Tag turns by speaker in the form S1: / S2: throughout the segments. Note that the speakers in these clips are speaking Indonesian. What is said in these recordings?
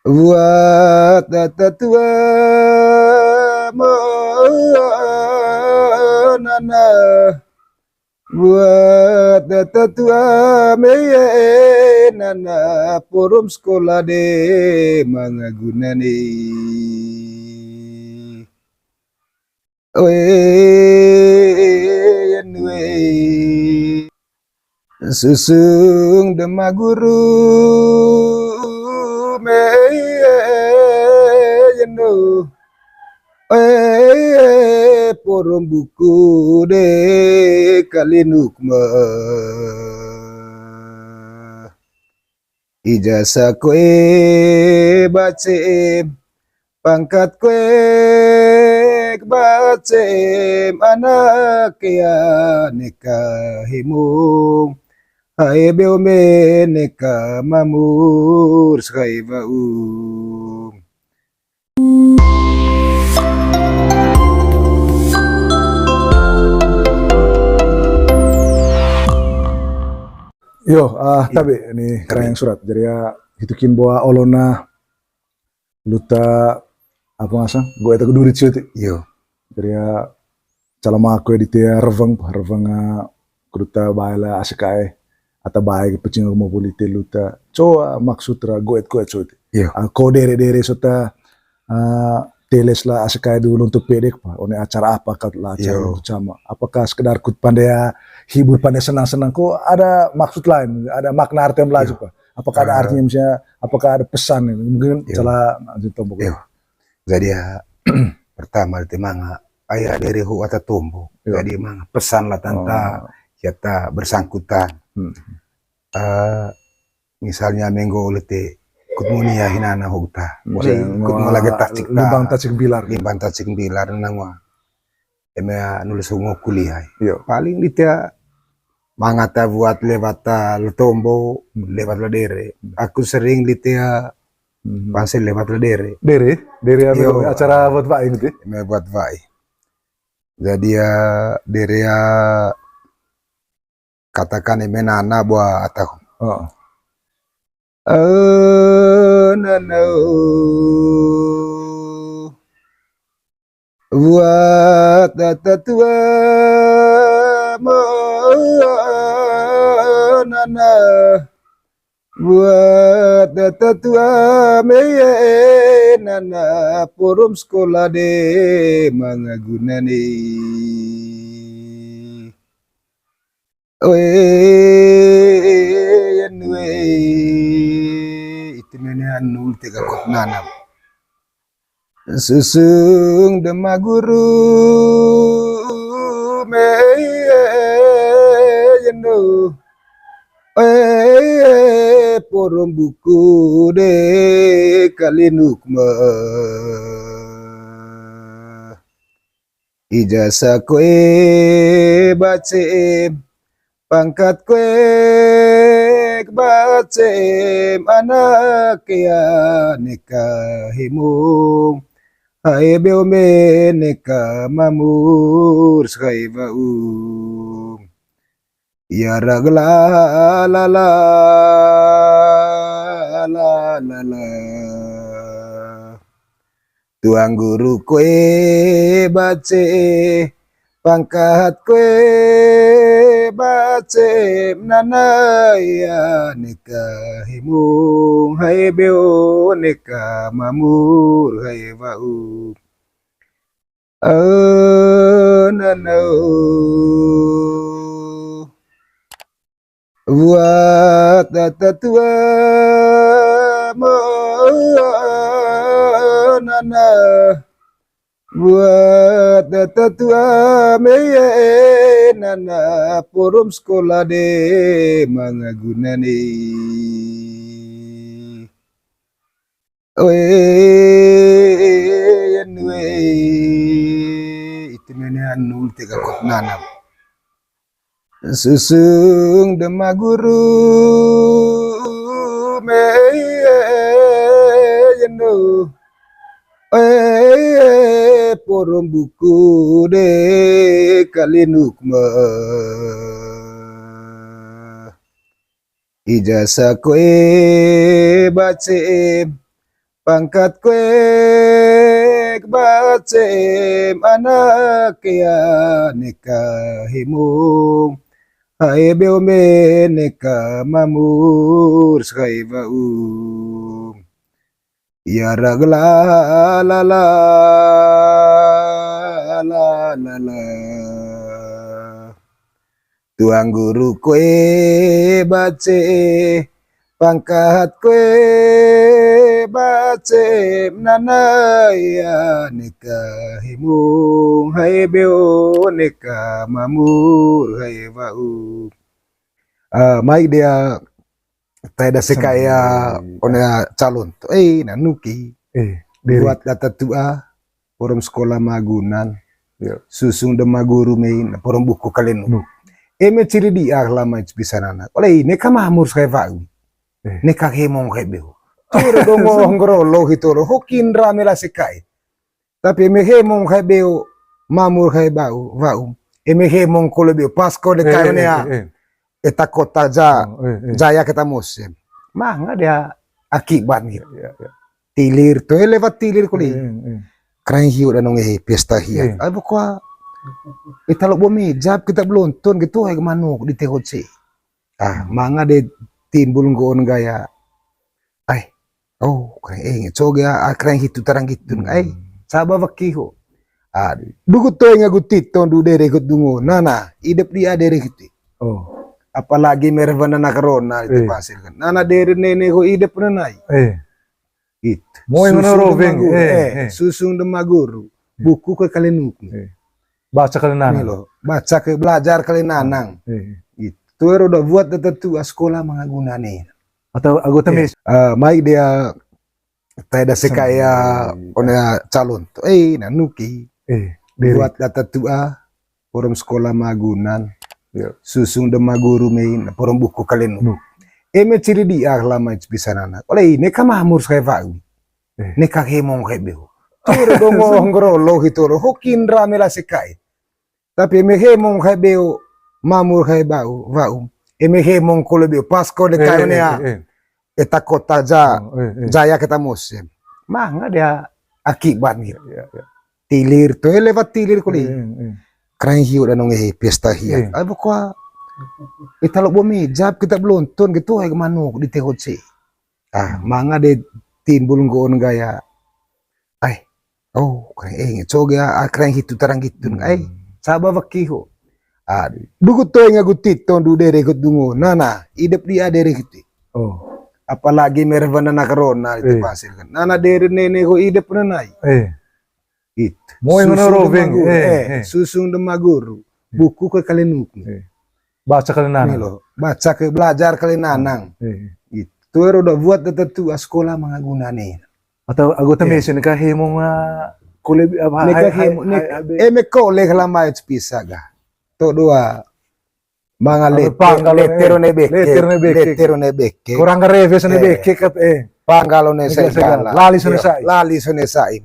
S1: Buat tua nana buat tua meye nana forum sekolah de mangagunani susung dema guru meye yendo forum buku de kalinukma ijazah kue bacem pangkat kue bacem anak ya nikahimung hai beome nikah mamur sekali bau.
S2: Yo, tabi ini kerang surat jadi ya hitukin bawa olona luta apa ngasa gue itu kudurit cuti
S1: Yo
S2: jadi ya calama aku di tia revang kuduta baila asikai atau baik pecing mau polite luta coa maksud ra gue cuti
S1: yo
S2: ko dere sota teles lah asikai dulu untuk pedek pak one acara apa kat lah acara untuk sama apakah sekedar kut pandai hibur pandai senang-senang kok ada maksud lain ada makna arti yang belajar pak apakah ada artinya misalnya apakah ada pesan mungkin salah lanjut tombok
S1: jadi ya pertama itu manga ayah dari hu atau tombok jadi manga pesan lah tentang kita bersangkutan misalnya menggo ulete kutmunia hinana hogta kutmula getacik
S2: limbang tacik
S1: bilar nangwa emea nulis hungo kuliah paling dia mangata buat lewat tombo lewat ladere aku sering dia pasti lewat ladere
S2: acara buat vai gitu
S1: emea buat vai jadi ya dere ya katakan emea nana buat atau nana buat tua nana buat tua meye nana forum sekolah de mangagunani itu mana nul tiga kot nanam susung dema guru meye yendo forum buku de kalinukma ijazah kue bacem pangkat kue bacem anak ya nikahimung hai beome nikah mamur sekali bau ya ragla la la tuang guru kue bace pangkat kue bace nana ya nikahimung hai beo nikah mamur hai bau nana buat tua nana buat tua meye nana forum sekolah de mangagunani itu mana nul tiga kot nanam susung dema guru meye yendo forum buku de kalinukma ijazah kue bacem pangkat kue bacem anak ya nikah himung hai beome nikah mamur skai baum ya ragla la la la la la tuang guru kue bace pangkat kue bace nana ya nikah himung hai beo nikah mamur hai bau mai dia teda sekaya ona calon tu nanuki buat data tua forum sekolah magunan susung dema guru main forum buku kalian eme ciri dia lama bisa nana oleh ini kamamur saya vau nekak hemong kayak beo tiro dongo ngrolo hitoro hokin ramela sekai tapi eme hemong kayak beo mamur kayak vau eme hemong kolo beo pasko de kayonya eta kota jaya kita musim manga dia akibat gitu tilir tuh lewat tilir kuli keren hiu dan nonge pesta hiu ayo kwa kita lo bomejap kita belonton gitu ay manuk di THC manga de timbul ngon gaya ay keren coga keren hitu tarang gitu ay saba wakiho dugut to nga gutit ton du dere gut dungo nana idep dia dere gitu apalagi mervana na corona itu pasir kan nana dere nene ko idep nanai itu
S2: mau roving
S1: susung demaguru buku ke kalian
S2: baca kalian nanang
S1: baca ke belajar kalian nanang itu udah buat tertentu sekolah mengagunane
S2: atau anggota mes
S1: mai dia teda sekaya ona calon tu nanuki buat data tua forum sekolah magunan susung demaguru main forum buku kalian eme ciri dia lama bisa nana oleh ini kamamur saya vau nekak hemong kayak beo tiro dongo ngrolo hitoro hokin ramela sekai tapi eme hemong kayak beo mamur kayak vau eme hemong kolo beo pasko de kayonya eta kota jaya kita musim manga dia akibat gitu tilir tuh lewat tilir kuli keren hiu dan nonge pesta hiu ayo kwa kita lo bomejap kita belonton gitu ay manuk di THC manga de timbul ngon gaya ay keren coga keren hitu tarang gitu ay saba wakiho dugut to nga gutit ton du dere gut dungo nana idep dia dere gitu apalagi mervana na corona itu pasir kan nana dere nene ko idep nanai itu
S2: mau roving
S1: susung demaguru buku ke kalian
S2: baca kalian nanang
S1: baca ke belajar kalian nanang itu udah buat tertentu sekolah mengagunane
S2: atau anggota mesin kah hemong kulit apa
S1: eme kole lama itu bisa ga to dua mga letero ne beke
S2: kurang reves ne beke kat
S1: panggalo ne segala lali sone sai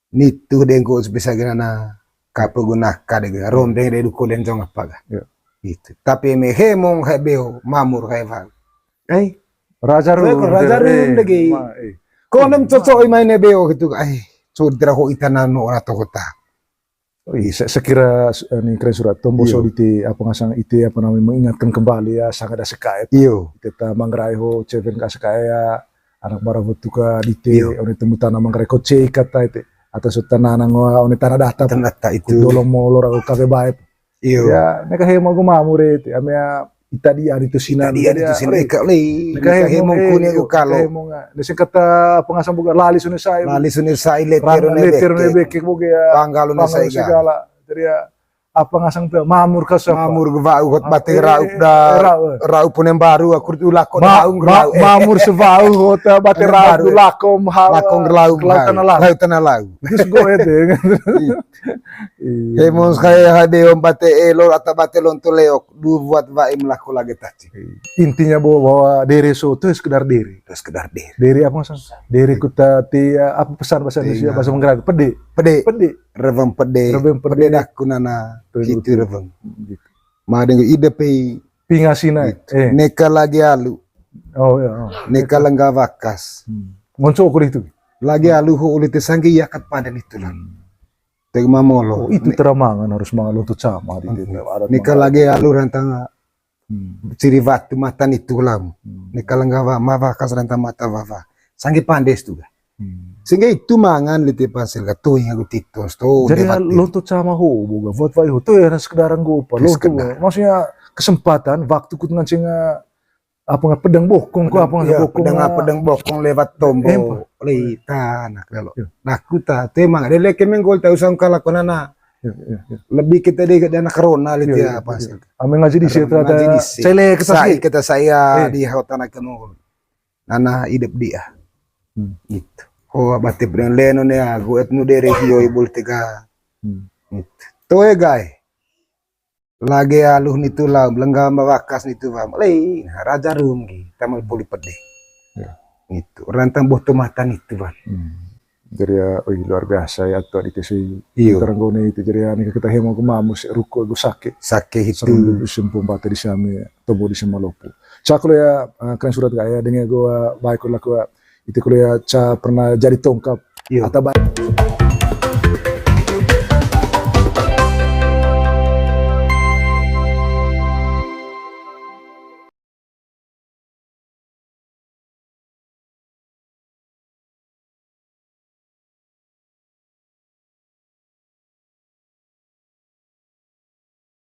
S1: nitu dengko bisa gana kapugunak kadega rom de kulen jong apa ga itu tapi me hemong hebeo mamur hevan
S2: raja
S1: rum degi konem cocok main beo gitu sudra ho itana no ora to kota
S2: sekira ini keren surat tomboso di apa ngasang itu apa namanya mengingatkan kembali ya sangat ada sekait kita mangrai ho ceven ka sekaya anak barabutuka di te oni temu tanah mangrai ko ce kata itu atau sutana nango oni tanah data
S1: itu
S2: dolong molor aku kafe baik ya neka hemo go mamure itu amea itadi ari tu sinan
S1: neka hemo kuning ko kalo
S2: desen kata pengasang buka lali sune sai letero ne beke boge
S1: panggalo ne sai
S2: segala jadi apa ngasang tuh mamur ka
S1: mamur gva ukot bate raup punem baru aku ulakon
S2: mamur sevau hota bate raup lakom
S1: lautan lau
S2: terus go ete
S1: hemos kaya hadeo bate elo atau bate lonto leok du buat vaim laku lagi tadi
S2: intinya bahwa dere soto sekedar dere apa ngasang dere kuta apa pesan bahasa Indonesia bahasa Manggarai pede reveng pede dah kunana gitu reveng ma dengan ide pe pingasina
S1: neka lagi alu neka lengga vakas
S2: Ngonco ko itu.
S1: Lagi aluhu ulit sanggi yakat padan itu lah. Tegma molo.
S2: Oh, itu teramangan harus mangalun tuh sama di
S1: Nika lagi alu rantang ciri waktu matan itu lah. Nika langgawa mawa kas rantang mata wawa. Sanggi pandes tuh. Sehingga itu mangan lite pasir tuh yang aku titos tuh.
S2: Jadi lontut sama ho boga vote vai ho tuh ya sekedaran gopa lontut. Maksudnya kesempatan waktu ku ngancing apa nggak pedang bokong ko apa nggak bokong
S1: pedang bokong lewat tombo lita nak kalau nak kuta temang ada kemeng gol tahu sang kala konana lebih kita deh dana corona lite apa sih
S2: ame ngaji di situ ada cele
S1: kita saya di hotana kenul nana hidup dia gitu oh batip dengan leno ne aku etnu dari hio ibul tiga gitu tuh guys lagi aluh nitu lah belengga mawakas nitu bang lei raja rum gi tamal poli pede itu rantang boh tomatan itu bang
S2: jadi ya luar biasa ya tuh di kesi teranggone itu jadi ya kita hemo kumamus ruko gue sakit itu sempum bata di sami tobo di Malopo caklo ya kan surat gaya dengan gue baik lah gue itu kalau ya pernah jadi tongkap atau baik